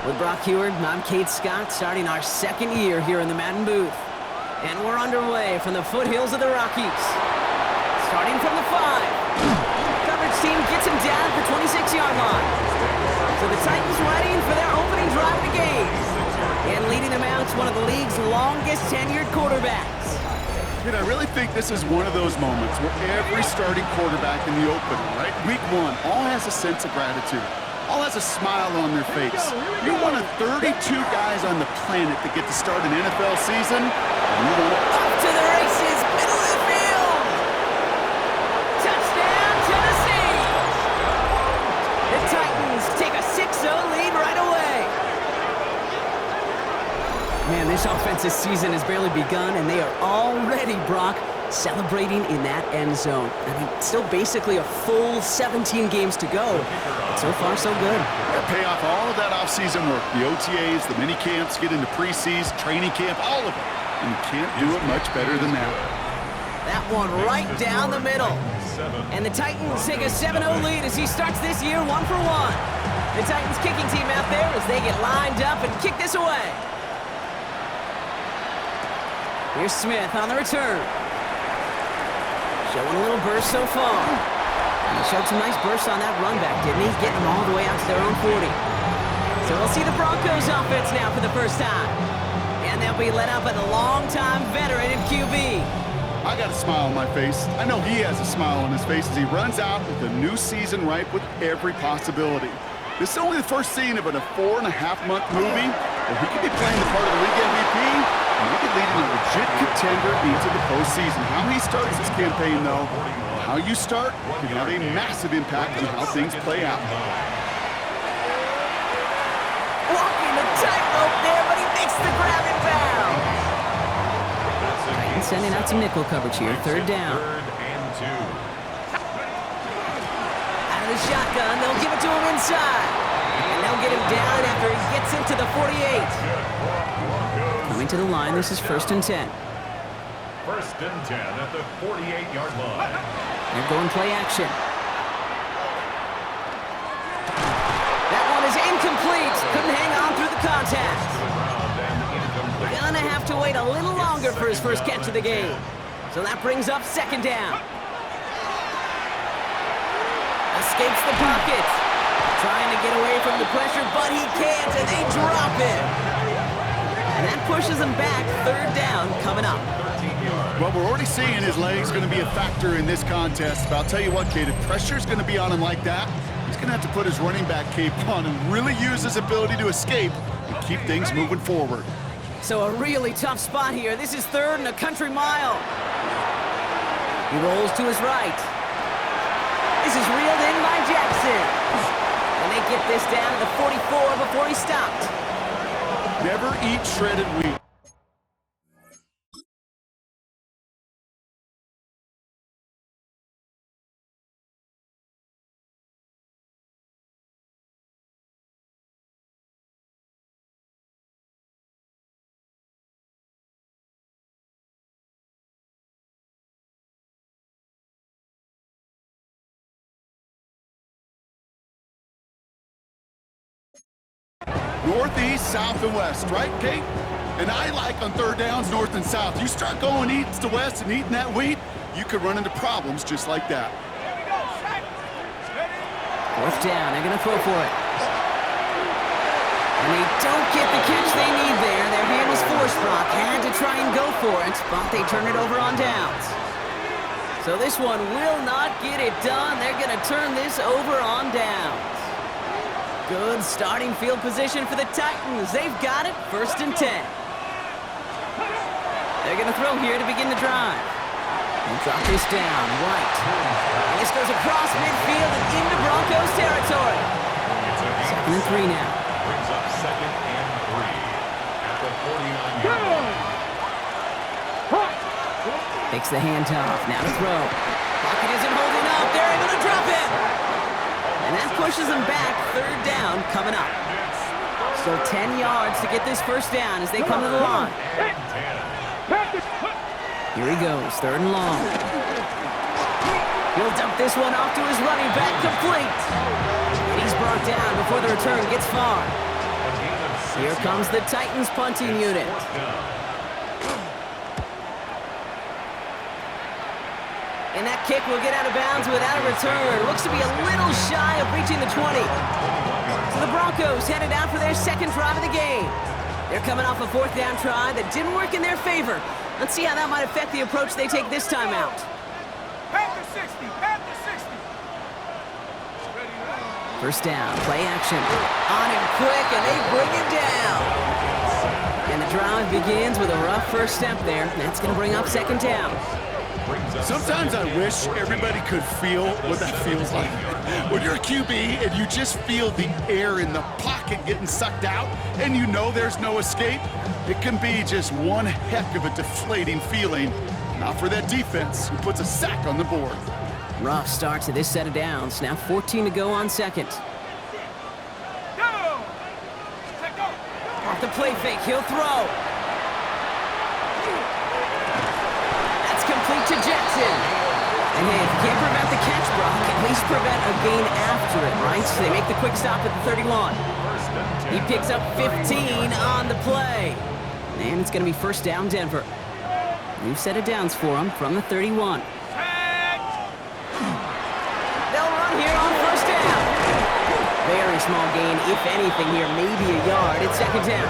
With Brock Heward, I'm Kate Scott, starting our second year here in the Madden booth. And we're underway from the foothills of the Rockies. Starting from the 5. Coverage team gets him down at the 26-yard line. So the Titans ready for their opening drive of the game. And leading them out is one of the league's longest tenured quarterbacks. I really think this is one of those moments where every starting quarterback in the opening, right? Week 1, all has a sense of gratitude. All has a smile on their face. You're one of 32 guys on the planet that get to start an NFL season. And you want to... Up to the races, middle of the field. Touchdown, Tennessee. The Titans take a 6-0 lead right away. Man, this offensive season has barely begun, and they are already, Brock, celebrating in that end zone. I mean, still basically a full 17 games to go. But so far, so good. Pay off all of that off-season work. The OTAs, the mini camps, get into preseason, training camp, all of it. And you can't do it much better than that. That one right down the middle. And the Titans take a 7-0 lead as he starts this year 1 for 1. The Titans kicking team out there as they get lined up and kick this away. Here's Smith on the return. Showing a little burst so far. He showed some nice bursts on that run back, didn't he? Getting them all the way out to their own 40. So we'll see the Broncos offense now for the first time. And they'll be led up by the longtime veteran in QB. I got a smile on my face. I know he has a smile on his face as he runs out with the new season ripe with every possibility. This is only the first scene of a 4.5-month movie where he could be playing the part of the league MVP and maybe leading a legit contender into the postseason. How he starts this campaign, though, how you start can have a massive impact on how things play out. Walking the tightrope there, but he makes the grab and bound. Titans sending out some nickel coverage here. 3rd down. Out of the shotgun, they'll give it to him inside. And they'll get him down after he gets into the 48. Coming to the line, this is 1st and 10. 1st and 10 at the 48-yard line. They're going play action. That one is incomplete. Couldn't hang on through the contact. Gonna have to wait a little longer for his first catch of the game. So that brings up 2nd down. Escapes the pocket. Trying to get away from the pressure, but he can't, and they drop him. And that pushes him back. 3rd down coming up. Well, we're already seeing his legs going to be a factor in this contest. But I'll tell you what, Kate, if pressure's going to be on him like that, he's going to have to put his running back cape on and really use his ability to escape and keep things moving forward. So a really tough spot here. This is 3rd and a country mile. He rolls to his right. This is reeled in by Jackson. And they get this down to the 44 before he stopped. Never eat shredded wheat. Northeast, south, and west, right, Kate? And I like on 3rd downs, north and south. You start going east to west and eating that wheat, you could run into problems just like that. 4th down, they're gonna throw for it. And they don't get the catch they need there. Their hand was forced, Brock. Had to try and go for it, but they turn it over on downs. So this one will not get it done. They're gonna turn this over on downs. Good starting field position for the Titans. They've got it, 1st and 10. They're going to throw here to begin the drive. And drop this down, right. And this goes across midfield and into Broncos territory. 2nd and 3 now. Brings up 2nd and 3 at the 49-yard line. Takes the handoff, now to throw. Pocket isn't holding up, they're able to drop it. And that pushes them back. 3rd down coming up. Still 10 yards to get this 1st down as they come to the line. Here he goes, 3rd and long. He'll dump this one off to his running back, complete. And he's brought down before the return gets far. Here comes the Titans punting unit. And that kick will get out of bounds without a return. Looks to be a little shy of reaching the 20. So the Broncos headed out for their second drive of the game. They're coming off a fourth down try that didn't work in their favor. Let's see how that might affect the approach they take this time out. Panther 60, Panther 60. First down, play action. On him quick, and they bring him down. And the drive begins with a rough first step there. That's going to bring up second down. Sometimes I wish everybody could feel what that feels like. When you're a QB and you just feel the air in the pocket getting sucked out and you know there's no escape, it can be just one heck of a deflating feeling. Not for that defense who puts a sack on the board. Rough start to this set of downs. Now 14 to go on second. Off the play fake, he'll throw. Complete to Jackson. And hey, if you can't prevent the catch, Brock, at least prevent a gain after it, right? So they make the quick stop at the 31. He picks up 15 on the play. And it's going to be first down Denver. New set of downs for him from the 31. They'll run here on first down. Very small gain, if anything here, maybe a yard. It's second down.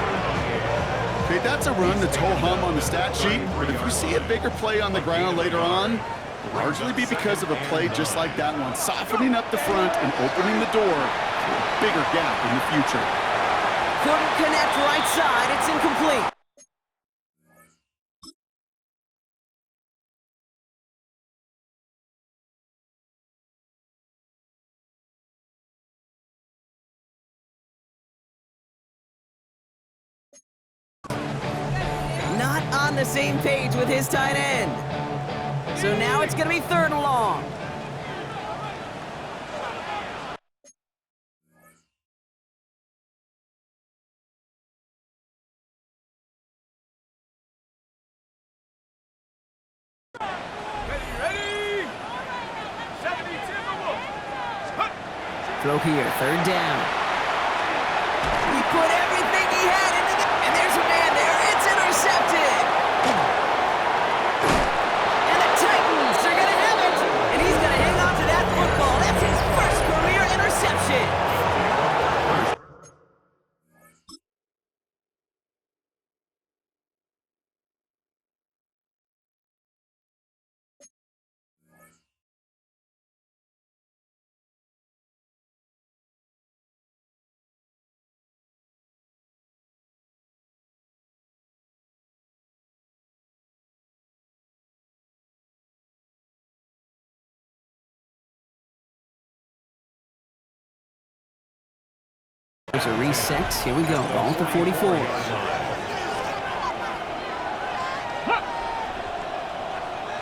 Okay, that's a run that's ho-hum on the stat sheet, but if you see a bigger play on the ground later on, it'll largely be because of a play just like that one, softening up the front and opening the door to a bigger gap in the future. Couldn't connect right side, it's incomplete. Not on the same page with his tight end. So now it's going to be third and long. Ready? 70 Timberwolves. Throw here, third down. He put everything he had into the... And there's a man there. It's intercepted. And the Titans are going to have it. And he's going to hang on to that football. That's his first career interception. There's a reset. Here we go. Ball at the 44.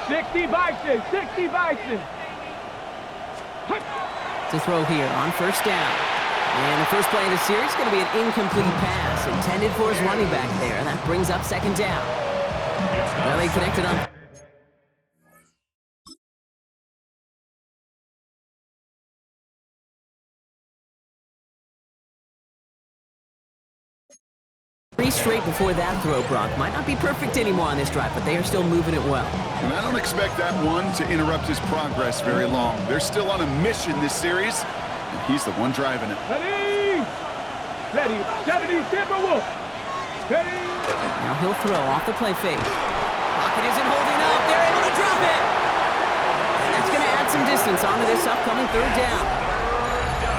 Sixty Bison. To throw here on first down. And the first play of the series is going to be an incomplete pass intended for his running back there. That brings up second down. Well, they connected on. Three straight before that throw, Brock. Might not be perfect anymore on this drive, but they are still moving it well. And I don't expect that one to interrupt his progress very long. They're still on a mission this series, and he's the one driving it. Ready. 70 Timberwolves. Ready. Now he'll throw off the play fake. Pocket isn't holding up. They're able to drop it. And that's going to add some distance onto this upcoming third down.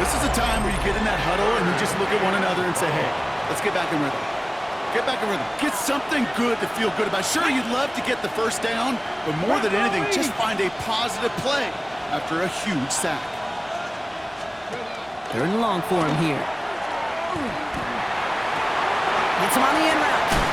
This is a time where you get in that huddle and you just look at one another and say, hey, let's get back in rhythm. Get back in rhythm. Get something good to feel good about. Sure, you'd love to get the first down, but more than anything, just find a positive play after a huge sack. Third and long for him here. Gets him on the end route.